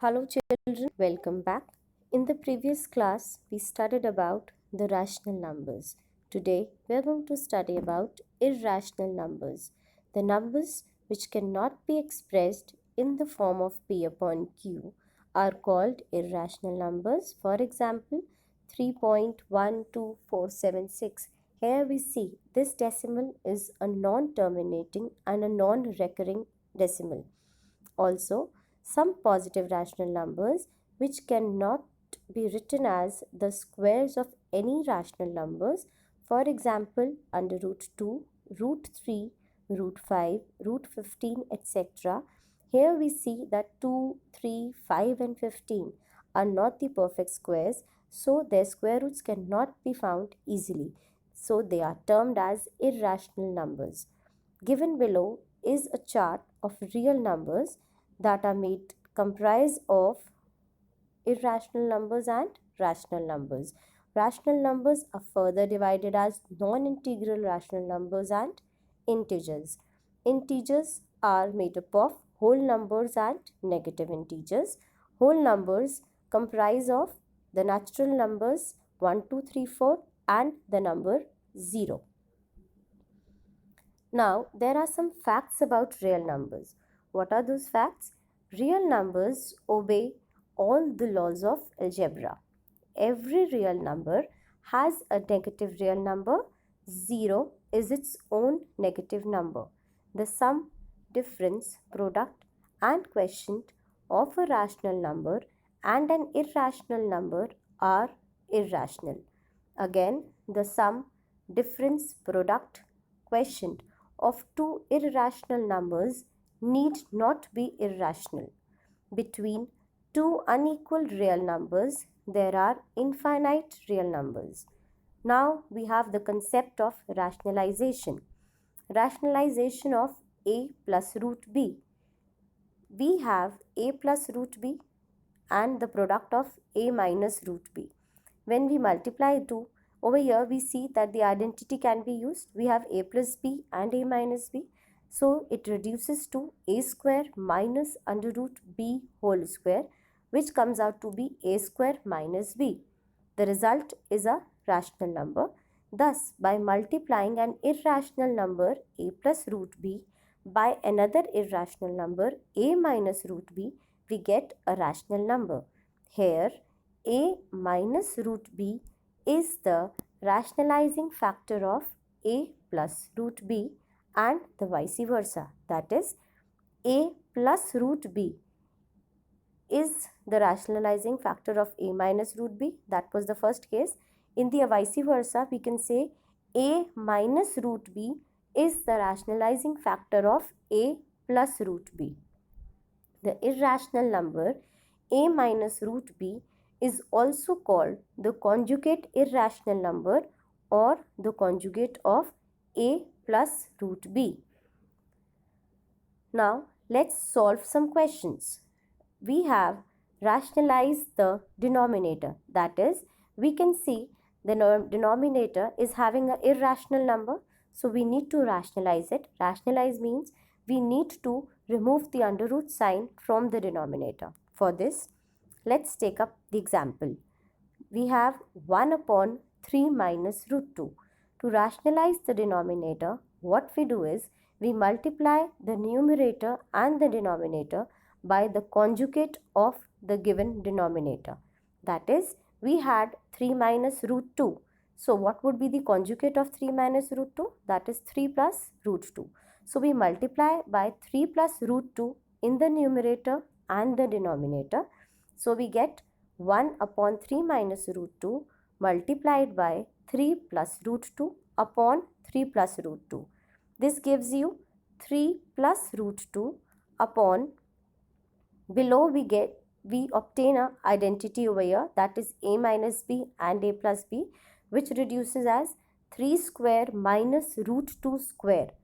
Hello children, welcome back. In the previous class, we studied about the rational numbers. Today, we are going to study about irrational numbers. The numbers which cannot be expressed in the form of P upon Q are called irrational numbers. For example, 3.12476. Here we see this decimal is a non-terminating and a non-recurring decimal. Also, some positive rational numbers which cannot be written as the squares of any rational numbers. For example, under root 2, root 3, root 5, root 15, etc. Here we see that 2, 3, 5 and 15 are not the perfect squares, so their square roots cannot be found easily. So they are termed as irrational numbers. Given below is a chart of real numbers that are made comprise of irrational numbers and rational numbers. Rational numbers are further divided as non-integral rational numbers and integers. Integers are made up of whole numbers and negative integers. Whole numbers comprise of the natural numbers 1, 2, 3, 4 and the number 0. Now, there are some facts about real numbers. What are those facts? Real numbers obey all the laws of algebra. Every real number has a negative real number. 0 is its own negative number. The sum, difference, product and quotient of a rational number and an irrational number are irrational. Again, the sum, difference, product, quotient of two irrational numbers need not be irrational. Between two unequal real numbers, there are infinite real numbers. Now we have the concept of rationalization. Rationalization of a plus root b. We have a plus root b and the product of a minus root b. When we multiply 2, over here we see that the identity can be used. We have a plus b and a minus b. So it reduces to a square minus under root b whole square, which comes out to be a square minus b. The result is a rational number. Thus, by multiplying an irrational number a plus root b by another irrational number a minus root b, we get a rational number. Here, a minus root b is the rationalizing factor of a plus root b and the vice versa. That is, a plus root b is the rationalizing factor of a minus root b. That was the first case. In the vice versa, we can say a minus root b is the rationalizing factor of a plus root b. The irrational number a minus root b is also called the conjugate irrational number or the conjugate of a plus root b. Now let's solve some questions. We have rationalized the denominator. That is, we can see the denominator is having an irrational number. So we need to rationalize it. Rationalize means we need to remove the under root sign from the denominator. For this, let's take up the example. We have 1 upon 3 minus root 2. To rationalize the denominator, what we do is we multiply the numerator and the denominator by the conjugate of the given denominator. That is, we had 3 minus root 2. So what would be the conjugate of 3 minus root 2? That is 3 plus root 2. So we multiply by 3 plus root 2 in the numerator and the denominator. So we get 1 upon 3 minus root 2 multiplied by 3 plus root 2 upon 3 plus root 2. This gives you 3 plus root 2 upon, below we obtain a identity over here, that is a minus b and a plus b, which reduces as 3 square minus root 2 square.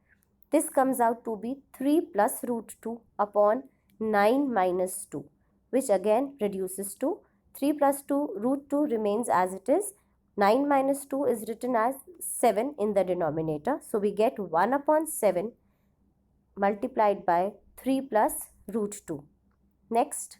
This comes out to be 3 plus root 2 upon 9 minus 2, which again reduces to 3 plus 2 root 2 remains as it is. 9 minus 2 is written as 7 in the denominator. So we get 1 upon 7 multiplied by 3 plus root 2. Next,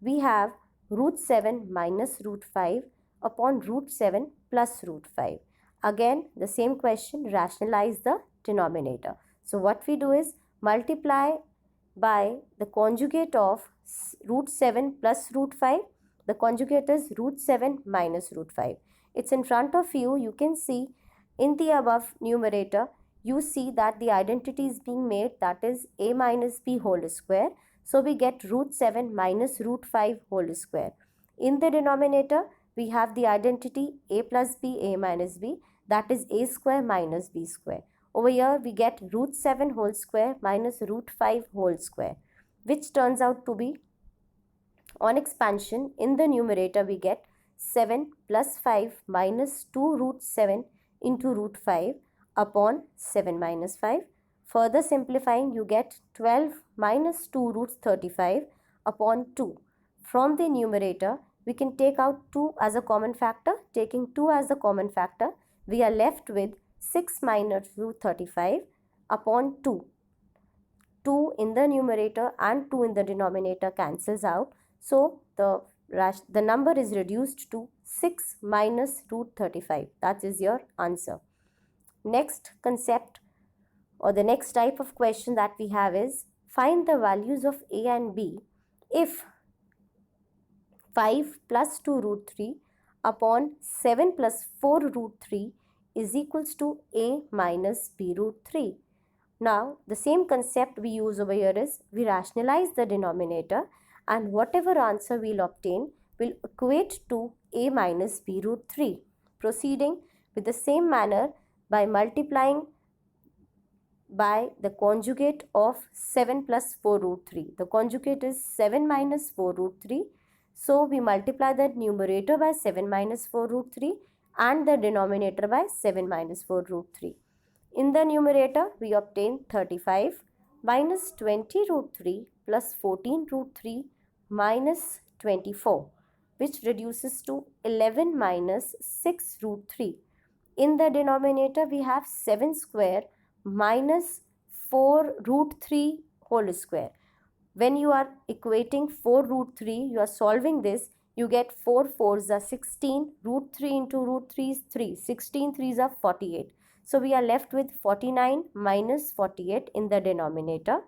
we have root 7 minus root 5 upon root 7 plus root 5. Again, the same question, rationalize the denominator. So what we do is multiply by the conjugate of root 7 plus root 5. The conjugate is root 7 minus root 5. It's in front of you. You can see in the above numerator, you see that the identity is being made, that is a minus b whole square. So we get root 7 minus root 5 whole square. In the denominator, we have the identity a plus b, a minus b, that is a square minus b square. Over here, we get root 7 whole square minus root 5 whole square, which turns out to be, on expansion, in the numerator, we get 7 plus 5 minus 2 root 7 into root 5 upon 7 minus 5. Further simplifying, you get 12 minus 2 root 35 upon 2. From the numerator, we can take out 2 as a common factor. Taking 2 as a common factor, we are left with 6 minus root 35 upon 2. 2 in the numerator and 2 in the denominator cancels out. So the number is reduced to 6 minus root 35. That is your answer. Next concept, or the next type of question that we have is, find the values of a and b if 5 plus 2 root 3 upon 7 plus 4 root 3 is equals to a minus b root 3. Now, the same concept we use over here is, we rationalize the denominator, and whatever answer we'll obtain will equate to a minus b root 3. Proceeding with the same manner by multiplying by the conjugate of 7 plus 4 root 3. The conjugate is 7 minus 4 root 3. So, we multiply the numerator by 7 minus 4 root 3 and the denominator by 7 minus 4 root 3. In the numerator, we obtain 35 minus 20 root 3 plus 14 root 3 minus 24, which reduces to 11 minus 6 root 3. In the denominator, we have 7 square minus 4 root 3 whole square. When you are equating 4 root 3, you are solving this, you get 4 4s are 16, root 3 into root 3 is 3, 16 3s are 48. So we are left with 49 minus 48 in the denominator.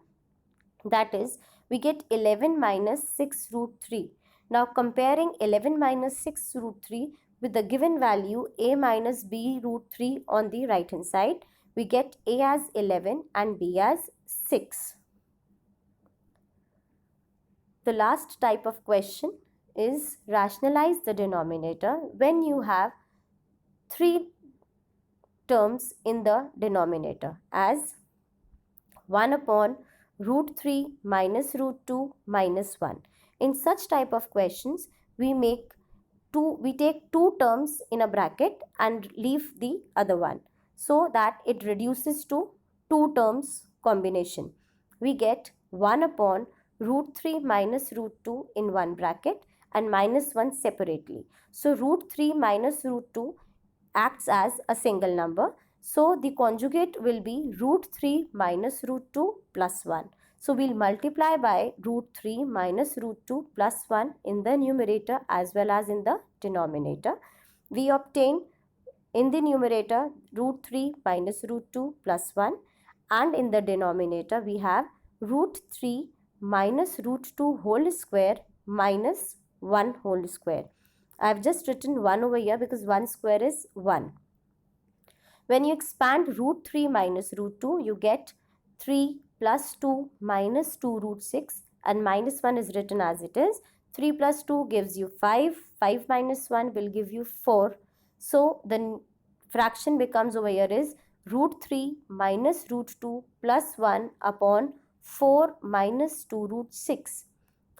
That is, we get 11 minus 6 root 3. Now comparing 11 minus 6 root 3 with the given value a minus b root 3 on the right hand side, we get a as 11 and b as 6. The last type of question is, rationalize the denominator when you have 3 terms in the denominator as 1 upon root 3 minus root 2 minus 1. In such type of questions, we take 2 terms in a bracket and leave the other one, so that it reduces to 2 terms combination. We get 1 upon root 3 minus root 2 in one bracket and minus 1 separately. So root 3 minus root 2 acts as a single number. So the conjugate will be root 3 minus root 2 plus 1. So we'll multiply by root 3 minus root 2 plus 1 in the numerator as well as in the denominator. We obtain in the numerator root 3 minus root 2 plus 1, and in the denominator we have root 3 minus root 2 whole square minus 1 whole square. I have just written 1 over here because 1 square is 1. When you expand root 3 minus root 2, you get 3 plus 2 minus 2 root 6, and minus 1 is written as it is. 3 plus 2 gives you 5. 5 minus 1 will give you 4. So the fraction becomes over here is root 3 minus root 2 plus 1 upon 4 minus 2 root 6.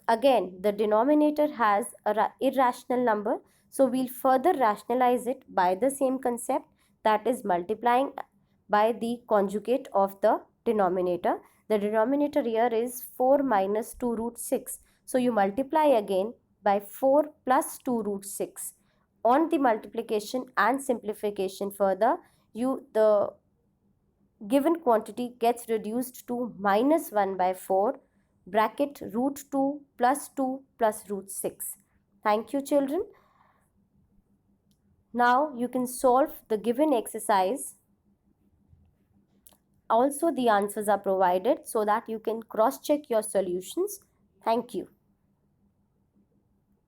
Again, the denominator has an irrational number, so we'll further rationalize it by the same concept, that is multiplying by the conjugate of the denominator. The denominator here is 4 minus 2 root 6. So you multiply again by 4 plus 2 root 6. On the multiplication and simplification further, the given quantity gets reduced to minus 1 by 4 bracket root 2 plus 2 plus root 6. Thank you, children. Now you can solve the given exercise. Also, the answers are provided so that you can cross-check your solutions. Thank you.